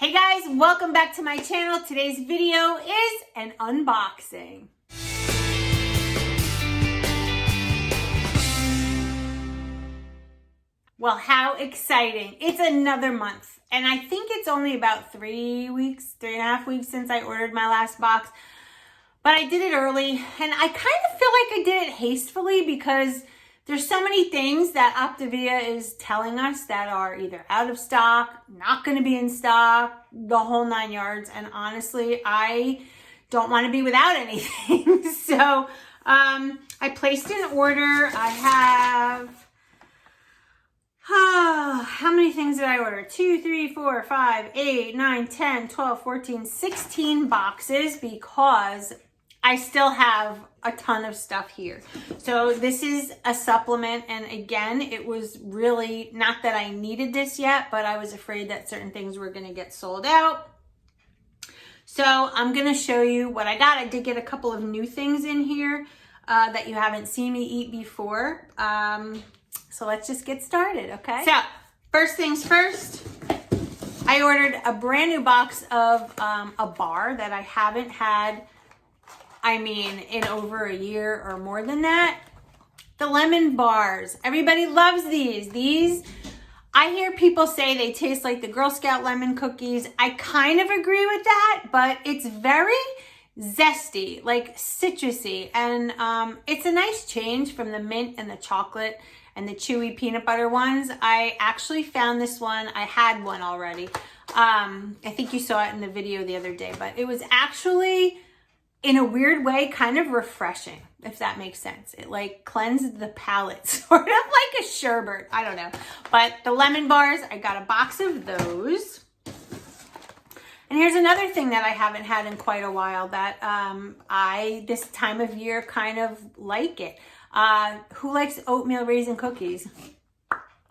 Hey guys, welcome back to my channel. Today's video is an unboxing. Well, how exciting. It's another month, and I think it's only about 3.5 weeks since I ordered my last box, but I did it early, and I kind of feel like I did it hastily because there's so many things that Optavia is telling us that are either out of stock, not going to be in stock, the whole 9 yards. And honestly, I don't want to be without anything. So I placed an order. I have, how many things did I order? 2, 3, 4, 5, 8, 9, 10, 12, 14, 16 boxes because I still have a ton of stuff here. So this is a supplement, and again, it was really not that I needed this yet, but I was afraid that certain things were going to get sold out. So I'm going to show you what I got. I did get a couple of new things in here that you haven't seen me eat before. So let's just get started, okay? So first things first, I ordered a brand new box of a bar that I haven't had, in over a year or more than that. The lemon bars. Everybody loves these. These, I hear people say they taste like the Girl Scout lemon cookies. I kind of agree with that, but it's very zesty, like citrusy. And it's a nice change from the mint and the chocolate and the chewy peanut butter ones. I actually found this one. I had one already. I think you saw it in the video the other day, but it was actually, in a weird way, kind of refreshing, if that makes sense. It like cleansed the palate, sort of like a sherbet. I don't know. But the lemon bars, I got a box of those. And here's another thing that I haven't had in quite a while that I, this time of year, kind of like it. Who likes oatmeal raisin cookies?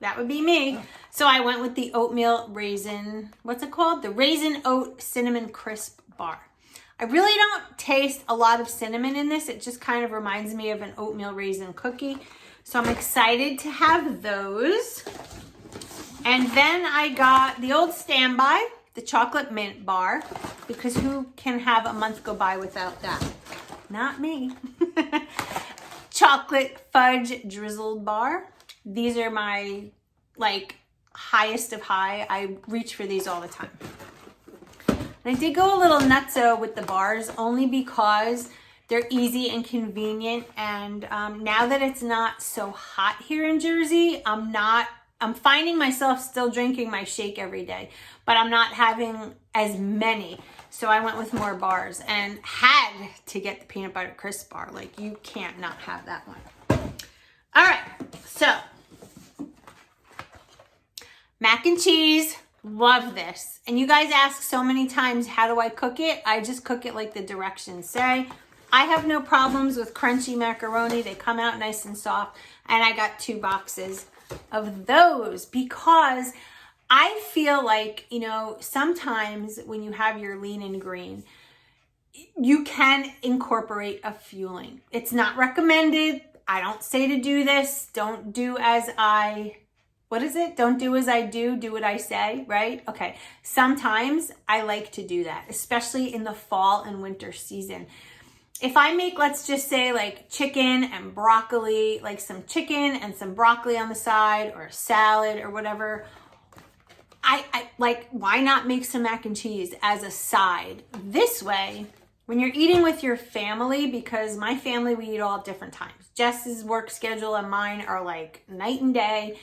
That would be me. So I went with the oatmeal raisin, what's it called? The Raisin Oat Cinnamon Crisp Bar. I really don't taste a lot of cinnamon in this. It just kind of reminds me of an oatmeal raisin cookie. So I'm excited to have those. And then I got the old standby, the chocolate mint bar, because who can have a month go by without that? Not me. Chocolate fudge drizzled bar. These are my highest of high. I reach for these all the time. And I did go a little nutso with the bars only because they're easy and convenient. And now that it's not so hot here in Jersey, I'm finding myself still drinking my shake every day, but I'm not having as many. So I went with more bars and had to get the peanut butter crisp bar. Like, you can't not have that one. All right, so mac and cheese. Love this. And you guys ask so many times, how do I cook it? I just cook it like the directions say. I have no problems with crunchy macaroni. They come out nice and soft. And I got 2 boxes of those because I feel like, sometimes when you have your lean and green, you can incorporate a fueling. It's not recommended. I don't say to do this. Don't do as I... What is it? Don't do as I do what I say, right? Okay. Sometimes I like to do that, especially in the fall and winter season. If I make, let's just say like chicken and broccoli, like some chicken and some broccoli on the side or a salad or whatever, I like, why not make some mac and cheese as a side? This way, when you're eating with your family, because my family, we eat all at different times. Jess's work schedule and mine are like night and day.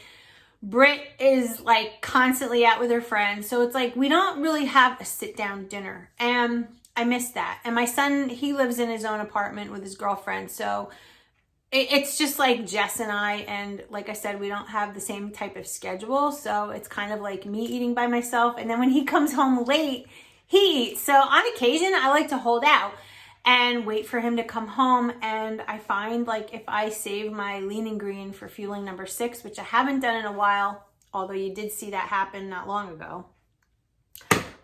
Britt is like constantly out with her friends. So it's like, we don't really have a sit down dinner. And I miss that. And my son, he lives in his own apartment with his girlfriend. So it's just like Jess and I. And like I said, we don't have the same type of schedule. So it's kind of like me eating by myself. And then when he comes home late, he eats. So on occasion, I like to hold out and wait for him to come home. And I find like if I save my lean and green for fueling number 6, which I haven't done in a while, although you did see that happen not long ago,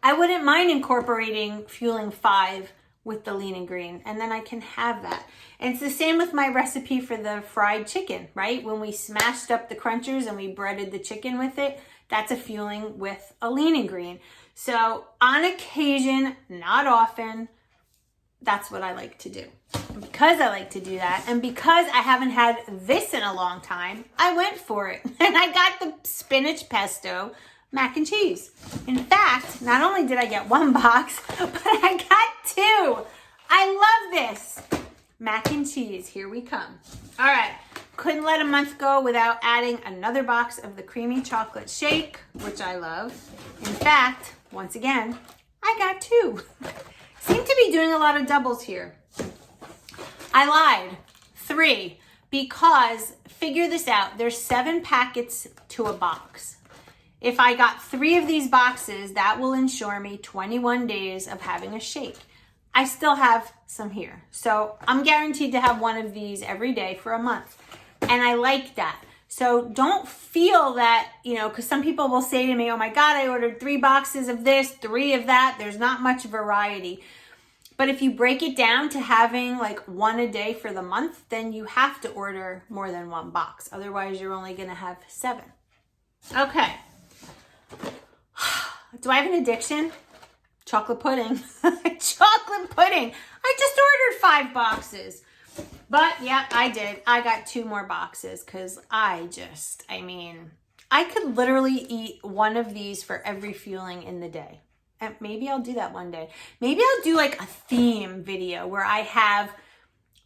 I wouldn't mind incorporating fueling 5 with the lean and green, and then I can have that. And it's the same with my recipe for the fried chicken, right? When we smashed up the crunchers and we breaded the chicken with it, That's a fueling with a lean and green. So on occasion, not often, that's what I like to do. Because I like to do that, and because I haven't had this in a long time, I went for it. And I got the spinach pesto mac and cheese. In fact, not only did I get one box, but I got two. I love this. Mac and cheese, here we come. All right, couldn't let a month go without adding another box of the creamy chocolate shake, which I love. In fact, once again, I got two. Seem to be doing a lot of doubles here. I lied, 3, because figure this out, there's 7 packets to a box. If I got 3 of these boxes, that will ensure me 21 days of having a shake. I still have some here. So I'm guaranteed to have one of these every day for a month. And I like that. So don't feel that, because some people will say to me, oh my God, I ordered 3 boxes of this, 3 of that. There's not much variety. But if you break it down to having like 1 a day for the month, then you have to order more than 1 box. Otherwise, you're only going to have 7. Okay. Do I have an addiction? Chocolate pudding. Chocolate pudding. I just ordered 5 boxes. But yeah, I did. I got 2 more boxes because I could literally eat one of these for every fueling in the day. And maybe I'll do that one day. Maybe I'll do like a theme video where I have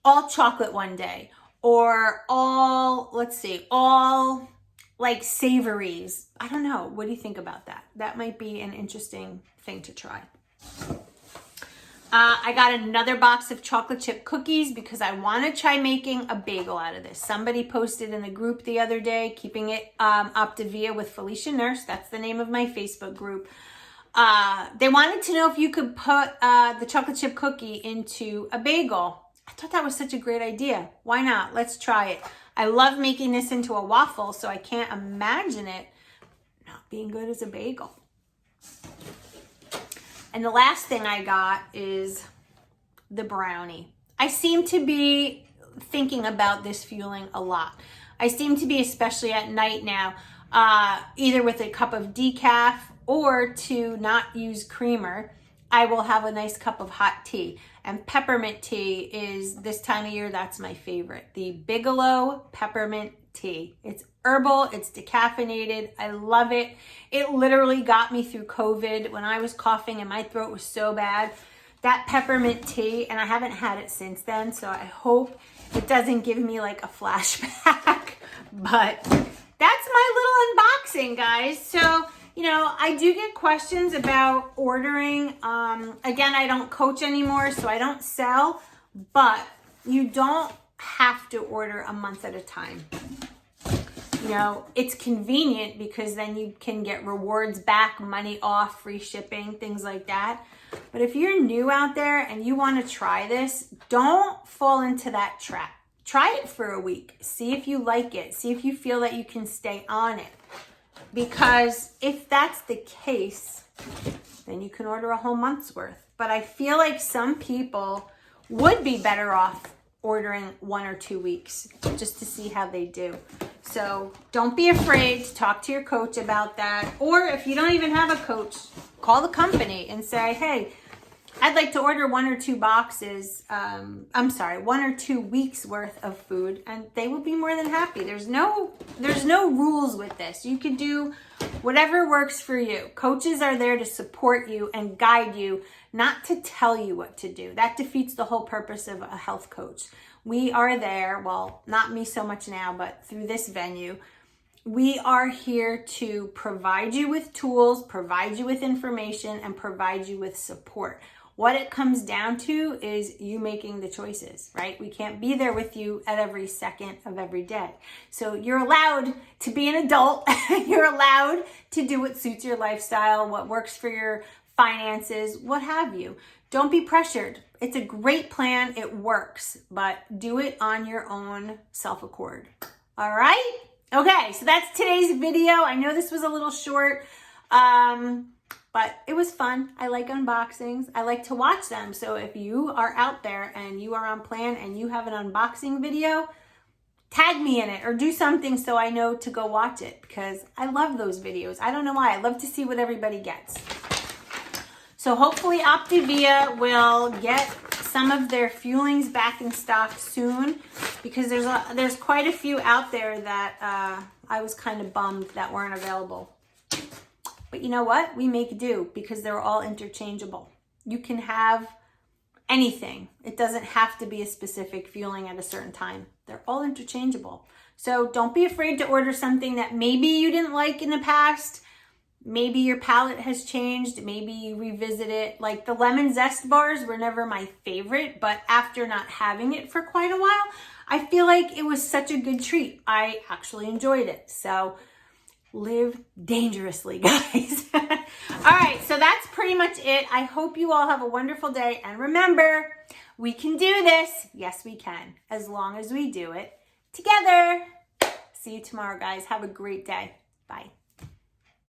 all chocolate one day or all like savories. I don't know. What do you think about that? That might be an interesting thing to try. I got another box of chocolate chip cookies because I want to try making a bagel out of this. Somebody posted in the group the other day, keeping it Optavia with Feliciannurse. That's the name of my Facebook group. They wanted to know if you could put the chocolate chip cookie into a bagel. I thought that was such a great idea. Why not? Let's try it. I love making this into a waffle, so I can't imagine it not being good as a bagel. And the last thing I got is the brownie. I seem to be thinking about this fueling a lot. I seem to be, especially at night now, either with a cup of decaf or to not use creamer, I will have a nice cup of hot tea. And peppermint tea is, this time of year, that's my favorite. The Bigelow peppermint tea. It's herbal, it's decaffeinated. I love it. It literally got me through COVID when I was coughing and my throat was so bad. That peppermint tea, and I haven't had it since then, so I hope it doesn't give me like a flashback. But that's my little unboxing, guys. So, I do get questions about ordering. Again, I don't coach anymore, so I don't sell, but you don't have to order a month at a time. It's convenient because then you can get rewards back, money off, free shipping, things like that. But if you're new out there and you want to try this, don't fall into that trap. Try it for a week. See if you like it. See if you feel that you can stay on it. Because if that's the case, then you can order a whole month's worth. But I feel like some people would be better off ordering 1 or 2 weeks just to see how they do. So don't be afraid to talk to your coach about that. Or if you don't even have a coach, call the company and say, hey, I'd like to order 1 or 2 boxes, 1 or 2 weeks worth of food, and they will be more than happy. There's no rules with this. You can do whatever works for you. Coaches are there to support you and guide you, not to tell you what to do. That defeats the whole purpose of a health coach. We are there, well, not me so much now, but through this venue, we are here to provide you with tools, provide you with information, and provide you with support. What it comes down to is you making the choices, right? We can't be there with you at every second of every day. So you're allowed to be an adult. You're allowed to do what suits your lifestyle, what works for your finances, what have you. Don't be pressured. It's a great plan. It works, but do it on your own self-accord. All right? Okay, so that's today's video. I know this was a little short, but it was fun. I like unboxings. I like to watch them. So if you are out there and you are on plan and you have an unboxing video, tag me in it or do something so I know to go watch it, because I love those videos. I don't know why. I love to see what everybody gets. So hopefully Optavia will get some of their fuelings back in stock soon, because there's quite a few out there that I was kind of bummed that weren't available. But you know what? We make do, because they're all interchangeable. You can have anything. It doesn't have to be a specific fueling at a certain time. They're all interchangeable. So don't be afraid to order something that maybe you didn't like in the past. Maybe your palate has changed. Maybe you revisit it. Like the lemon zest bars were never my favorite, but after not having it for quite a while, I feel like it was such a good treat. I actually enjoyed it. So live dangerously, guys. All right, so that's pretty much it. I hope you all have a wonderful day. And remember, we can do this. Yes, we can, as long as we do it together. See you tomorrow, guys. Have a great day. Bye.